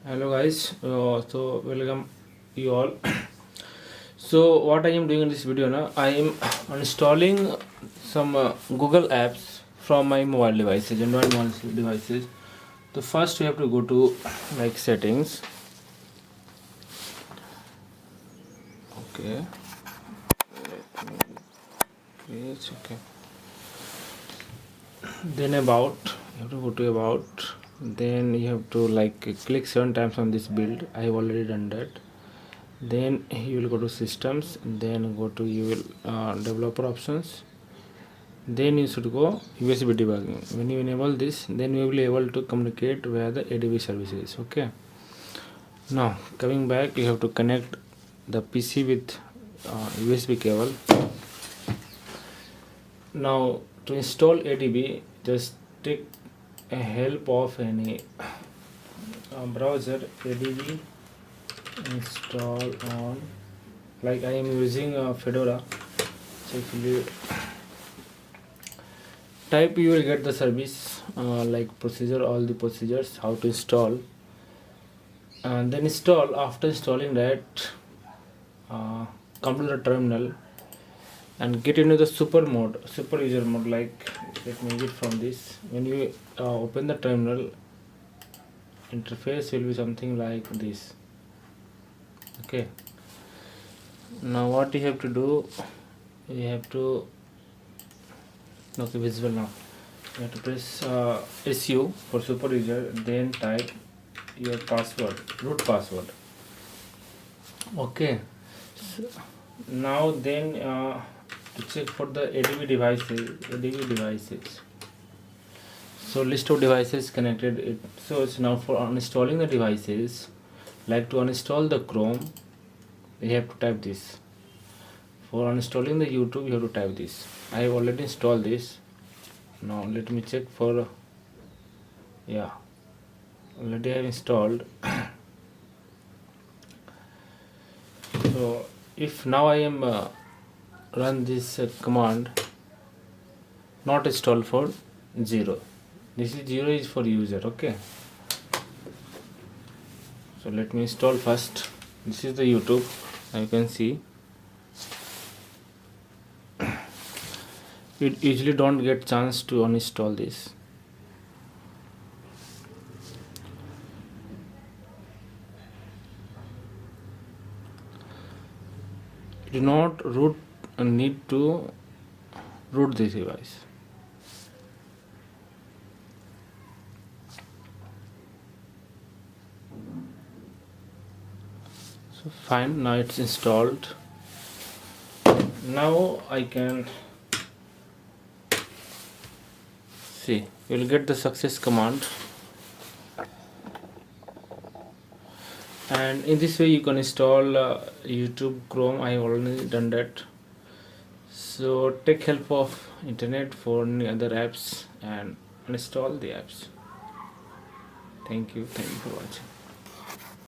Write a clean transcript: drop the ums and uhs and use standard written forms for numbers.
Hello guys, so welcome you all. So what I am doing in this video now, I am installing some Google apps from my mobile devices, Android mobile devices. So first we have to go to like settings. Okay. Yes, okay. Then about, you have to go to about. Then you have to like click 7 times on this build. I have already done that. Then you will go to systems, then go to you will developer options, then you should go USB debugging. When you enable this, then you will be able to communicate via the ADB services. Okay, now coming back, you have to connect the PC with USB cable. Now to install ADB, just take a help of any browser. ADB install on, like I am using fedora, so if you type, you will get the service like procedure, all the procedures how to install, and then install. After installing that, come to the terminal and get into the super user mode. Like let me get from this. When you open the terminal, interface will be something like this. Okay, now what you have to do, you have to, okay, visible now, you have to press SU for super user, then type your password, root password. Okay, so now then to check for the ADB devices, so list of devices connected. So it's now for uninstalling the devices, like to uninstall the Chrome, you have to type this. For uninstalling the YouTube, you have to type this. I have already installed this. Now let me check for, yeah, already I have installed. So if now I am run this command, not install for 0, this is 0 is for user. Okay, so let me install first. This is the YouTube, you can see. You usually don't get chance to uninstall this. Do not root, need to root this device. So fine, now it's installed. Now I can see, you will get the success command, and in this way you can install YouTube, Chrome. I have already done that. So take help of internet for any other apps and install the apps. Thank you for watching.